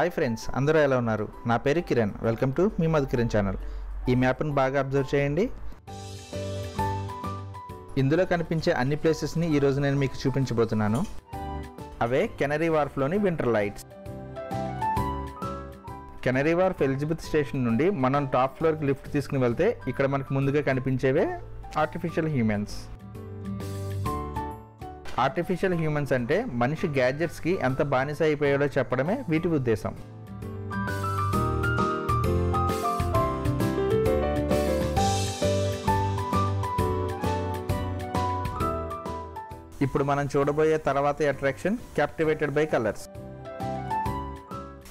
Hi friends, అందరూ ఎలా ఉన్నారు? నా పేరు Kiran. Welcome to me Madhu Kiran channel. ఈ మ్యాప్ని బాగా అబ్జర్వ్ చేయండి. ఇందులో కనిపించే అన్ని ప్లేసెస్ని ఈరోజు నేను మీకు చూపించబోతున్నాను. అవే కెనరీ వార్ఫ్లోని winter lights. Canary Wharf Elizabeth station నుండి మనం టాప్ ఫ్లోర్కి లిఫ్ట్ తీసుకుని వెళ్తే ఇక్కడ మనకు ముందుగా కనిపించేవే ఆర్టిఫిషియల్ హ్యూమన్స్. ఆర్టిఫిషియల్ హ్యూమన్స్ అంటే మనిషి గ్యాడ్జెట్స్కి ఎంత బానిస అయిపోయాడో చెప్పడమే వీటి ఉద్దేశం. ఇప్పుడు మనం చూడబోయే తర్వాతి అట్రాక్షన్ క్యాప్టివేటెడ్ బై కలర్స్.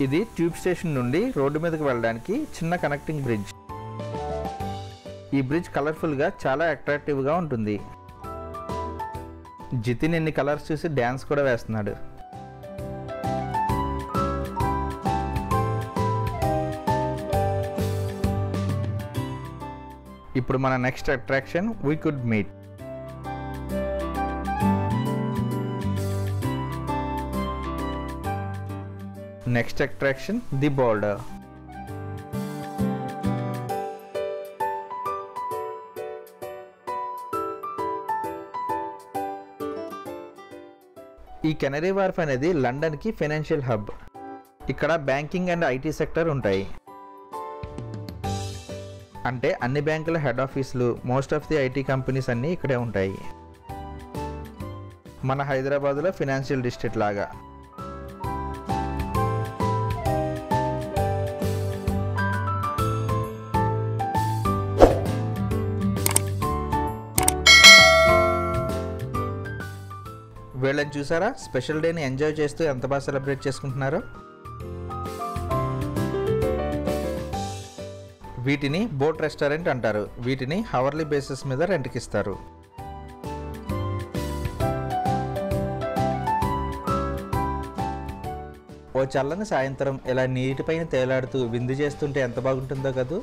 ఇది ట్యూబ్ స్టేషన్ నుండి రోడ్డు మీదకి వెళ్ళడానికి చిన్న కనెక్టింగ్ బ్రిడ్జ్. ఈ బ్రిడ్జ్ కలర్ఫుల్గా చాలా అట్రాక్టివ్గా ఉంటుంది. జితిన్ ఇన్ని కలర్స్ చూసి డ్యాన్స్ కూడా వేస్తున్నాడు. ఇప్పుడు మన next attraction we could meet. Next attraction the border. ఈ కెనరీ వార్ఫ్ అనేది లండన్కి ఫైనాన్షియల్ హబ్. ఇక్కడ బ్యాంకింగ్ అండ్ ఐటీ సెక్టర్ ఉంటాయి. అంటే అన్ని బ్యాంకుల హెడ్ ఆఫీసులు, most of the IT companies అన్నీ ఇక్కడే ఉంటాయి. మన హైదరాబాద్లో ఫైనాన్షియల్ డిస్ట్రిక్ట్ లాగా. వీళ్ళని చూసారా? స్పెషల్ డేని ఎంజాయ్ చేస్తూ ఎంత బాగా సెలబ్రేట్ చేసుకుంటున్నారో. వీటిని బోట్ రెస్టారెంట్ అంటారు. వీటిని హవర్లీ బేసిస్ మీద రెంట్కి ఇస్తారు. ఓ చల్లని సాయంత్రం ఇలా నీటిపైన తేలాడుతూ విందు చేస్తుంటే ఎంత బాగుంటుందో కదూ.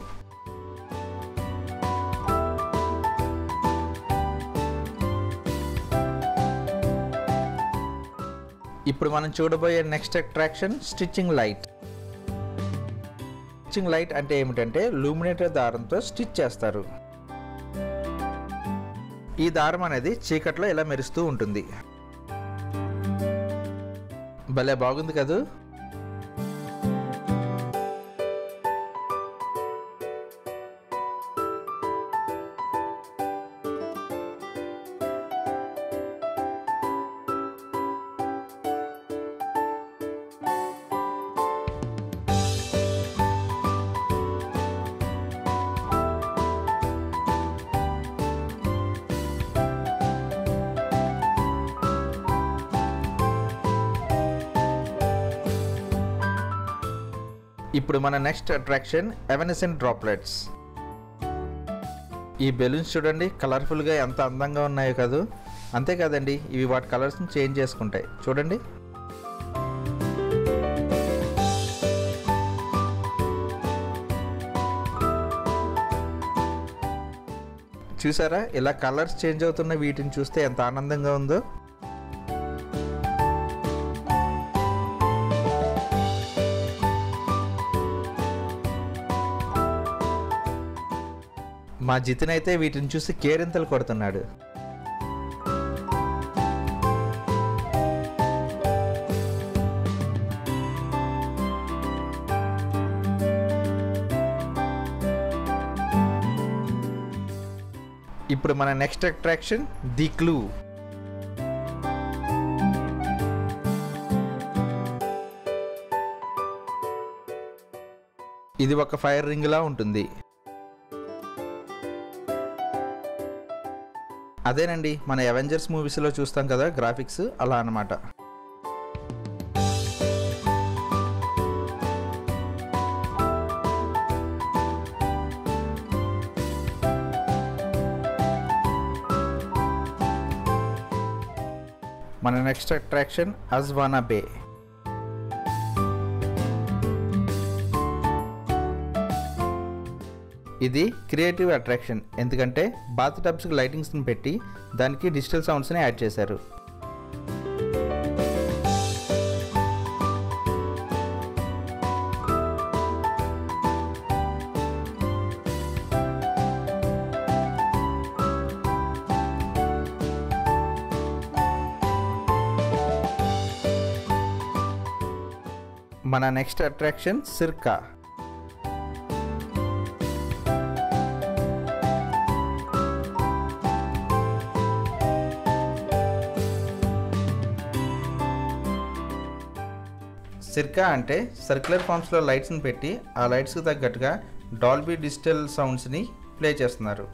ఇప్పుడు మనం చూడబోయే next attraction stitching light. Stitching light అంటే ఏమిటంటే లూమినేటర్ దారంతో స్టిచ్ చేస్తారు. ఈ దారం అనేది చీకట్లో ఇలా మెరుస్తూ ఉంటుంది. భలే బాగుంది కదూ. ఇప్పుడు మన నెక్స్ట్ అట్రాక్షన్ ఎవెనెసెంట్ డ్రాప్లెట్స్. ఈ బెలూన్స్ చూడండి, కలర్ఫుల్గా ఎంత అందంగా ఉన్నాయో కదూ. అంతేకాదండి, ఇవి వాటి కలర్స్ని చేంజ్ చేసుకుంటాయి. చూడండి. చూసారా? ఇలా కలర్స్ చేంజ్ అవుతున్న వీటిని చూస్తే ఎంత ఆనందంగా ఉందో. మా జితిన్ అయితే వీటిని చూసి కేరింతలు కొడుతున్నాడు. ఇప్పుడు మన నెక్స్ట్ అట్రాక్షన్ ది క్లూ. ఇది ఒక ఫైర్ రింగ్ లా ఉంటుంది. అదేనండి, మన అవెంజర్స్ మూవీస్లో చూస్తాం కదా గ్రాఫిక్స్, అలా అన్నమాట. మన నెక్స్ట్ అట్రాక్షన్ అజ్వానా బే. ఇది క్రియేటివ్ అట్రాక్షన్. ఎందుకంటే బాత్ టబ్స్కి లైటింగ్స్ని పెట్టి దానికి డిజిటల్ సౌండ్స్ని యాడ్ చేశారు. మన నెక్స్ట్ అట్రాక్షన్ సిర్కా. సిర్కా అంటే సర్క్యులర్ ఫామ్స్లో లైట్స్ని పెట్టి ఆ లైట్స్కి తగ్గట్టుగా డాల్బీ డిజిటల్ సౌండ్స్ని ప్లే చేస్తున్నారు.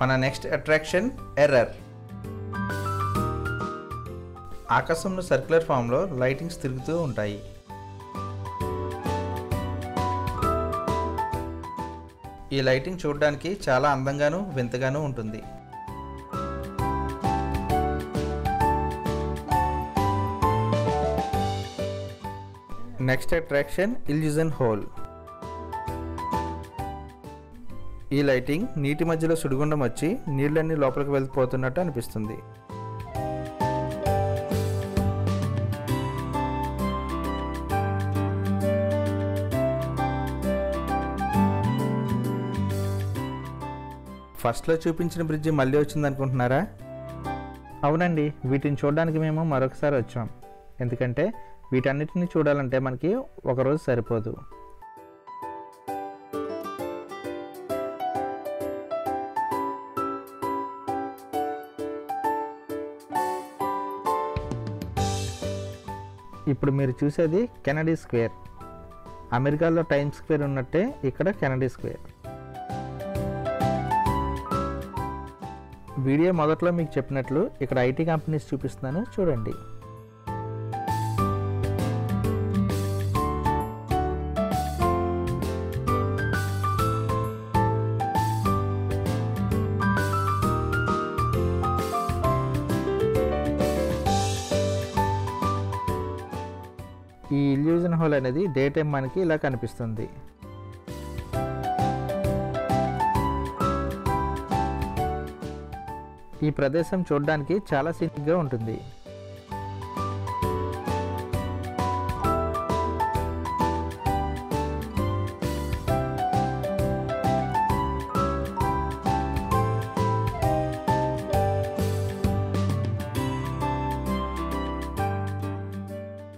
మన నెక్స్ట్ అట్రాక్షన్ ఎర్రర్. ఆకాశంలో సర్క్యులర్ ఫామ్లో లైటింగ్స్ తిరుగుతూ ఉంటాయి. ఈ లైటింగ్ చూడడానికి చాలా అందంగాను వింతగాను ఉంటుంది. Next attraction illusion whole. ఈ లైటింగ్ నీటి మధ్యలో సుడిగుండం వచ్చి నీళ్ళన్నీ లోపలికి వెళ్ళిపోతున్నట్టు అనిపిస్తుంది. ఫస్ట్లో చూపించిన బ్రిడ్జి మళ్ళీ వచ్చింది అనుకుంటున్నారా? అవునండి, వీటిని చూడడానికి మేము మరొకసారి వచ్చాం. ఎందుకంటే వీటన్నిటిని చూడాలంటే మనకి ఒకరోజు సరిపోదు. ఇప్పుడు మీరు చూసేది కెనడీ స్క్వేర్. అమెరికాలో టైమ్స్ స్క్వేర్ ఉన్నట్టే ఇక్కడ కెనడీ స్క్వేర్. వీడియో మొదట్లో మీకు చెప్పినట్లు ఇక్కడ ఐటీ కంపెనీస్ చూపిస్తున్నాను, చూడండి. ఈ ఇల్యూజన్ హోల్ అనేది డే టైం మనకి ఇలా కనిపిస్తుంది. ఈ ప్రదేశం చూడడానికి చాలా సీనిక్గా ఉంటుంది.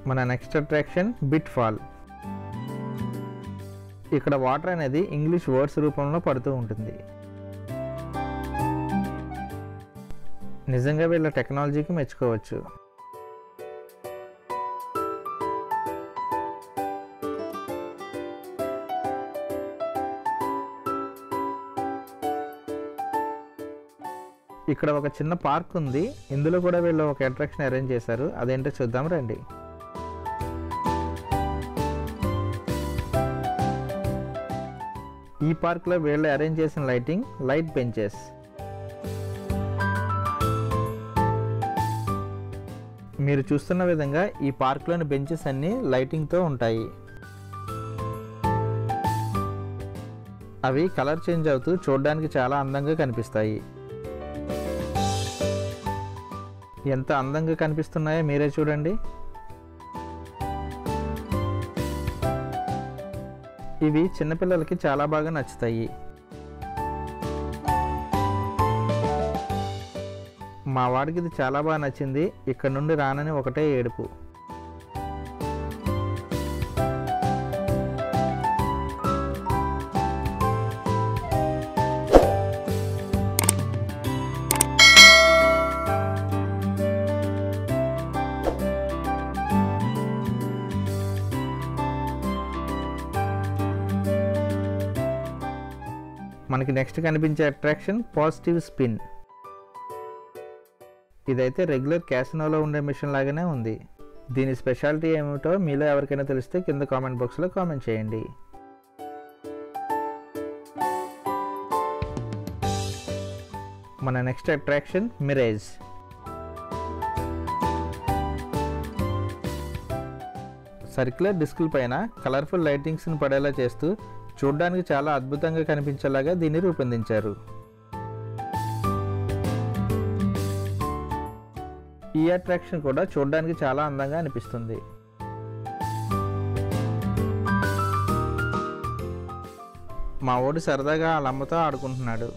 మన నెక్స్ట్ అట్రాక్షన్ బిట్ ఫాల్. ఇక్కడ వాటర్ అనేది ఇంగ్లీష్ వర్డ్స్ రూపంలో పడుతూ ఉంటుంది. నిజంగా వీళ్ళ టెక్నాలజీకి మెచ్చుకోవచ్చు. ఇక్కడ ఒక చిన్న పార్క్ ఉంది. ఇందులో కూడా వీళ్ళు ఒక అట్రాక్షన్ అరేంజ్ చేశారు. అదేంటో చూద్దాం రండి. ఈ పార్క్లో వీళ్ళు అరేంజ్ చేసిన లైటింగ్ లైట్ బెంచెస్. మీరు చూస్తున్న విధంగా ఈ పార్క్లోని బెంచెస్ అన్నీ లైటింగ్తో ఉంటాయి. అవి కలర్ చేంజ్ అవుతూ చూడడానికి చాలా అందంగా కనిపిస్తాయి. ఎంత అందంగా కనిపిస్తున్నాయో మీరే చూడండి. ఇవి చిన్నపిల్లలకి చాలా బాగా నచ్చుతాయి. మా వాడికి ఇది చాలా బాగా నచ్చింది. ఇక్కడ నుండి రానని ఒకటే ఏడుపు. మనకి నెక్స్ట్ కనిపించే అట్రాక్షన్ పాజిటివ్ స్పిన్. ఇదైతే రెగ్యులర్ క్యాసినోలో ఉండే మిషన్ లాగానే ఉంది. దీని స్పెషాలిటీ ఏమిటో మీలో ఎవరికైనా తెలిస్తే కింద కామెంట్ బాక్స్లో కామెంట్ చేయండి. మన నెక్స్ట్ అట్రాక్షన్ మిరేజ్. సర్క్యులర్ డిస్కుల పైన కలర్ఫుల్ లైటింగ్స్ని పడేలా చేస్తూ చూడడానికి చాలా అద్భుతంగా కనిపించేలాగా దీన్ని రూపొందించారు. ఈ అట్రాక్షన్ కూడా చూడడానికి చాలా అందంగా అనిపిస్తుంది. మా ఓడి సరదాగా వాళ్ళ అమ్మతో ఆడుకుంటున్నాడు.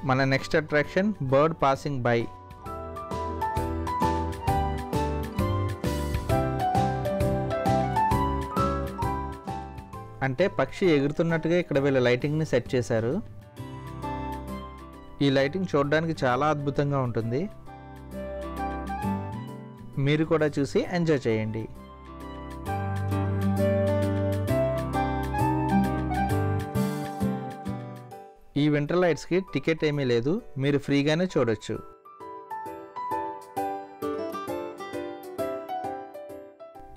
మన next attraction bird passing by. అంటే పక్షి ఎగురుతున్నట్టుగా ఇక్కడ వీళ్ళ లైటింగ్ని సెట్ చేశారు. ఈ లైటింగ్ చూడడానికి చాలా అద్భుతంగా ఉంటుంది. మీరు కూడా చూసి ఎంజాయ్ చేయండి. ఈ వింటర్ లైట్స్కి టికెట్ ఏమీ లేదు, మీరు ఫ్రీగానే చూడొచ్చు.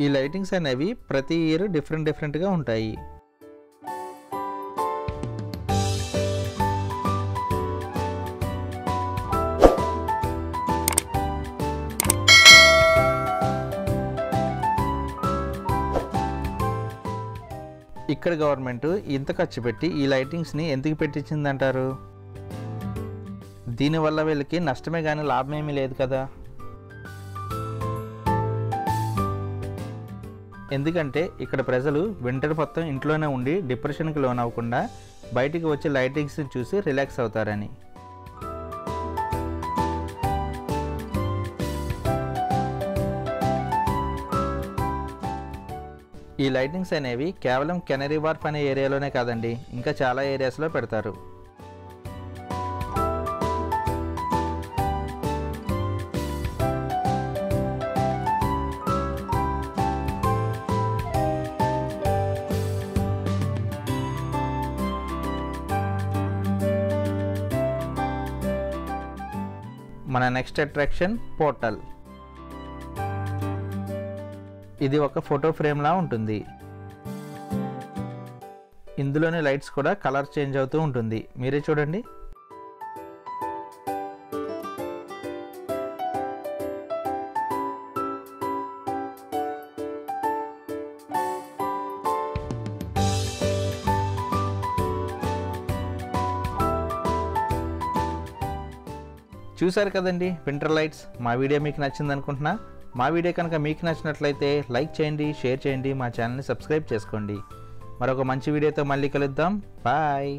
ఈ లైటింగ్స్ అనేవి ప్రతి ఇయర్ డిఫరెంట్గా ఉంటాయి. ఇక్కడ గవర్నమెంట్ ఇంత ఖర్చు పెట్టి ఈ లైటింగ్స్ని ఎందుకు పెట్టించిందంటారు? దీనివల్ల వీళ్ళకి నష్టమే కానీ లాభమేమీ లేదు కదా. ఎందుకంటే ఇక్కడ ప్రజలు వింటర్ మొత్తం ఇంట్లోనే ఉండి డిప్రెషన్కి లోన్ అవ్వకుండా బయటికి వచ్చి లైటింగ్స్ని చూసి రిలాక్స్ అవుతారని. ఈ లైటింగ్స్ అనేవి కేవలం కెనరీ వార్ఫ్ అనే ఏరియాలోనే కాదండి, ఇంకా చాలా ఏరియాస్లో పెడతారు. మన నెక్స్ట్ అట్రాక్షన్ పోర్టల్. ఇది ఒక ఫోటో ఫ్రేమ్లా ఉంటుంది. ఇందులోని లైట్స్ కూడా కలర్ చేంజ్ అవుతూ ఉంటుంది, మీరే చూడండి. చూసారు కదండి వింటర్ లైట్స్. మా వీడియో మీకు నచ్చింది అనుకుంటున్నా. మా వీడియో కనుక మీకు నచ్చినట్లయితే లైక్ చేయండి, షేర్ చేయండి, మా ఛానల్ని సబ్స్క్రైబ్ చేసుకోండి. మరొక మంచి వీడియోతో మళ్ళీ కలుద్దాం. బాయ్.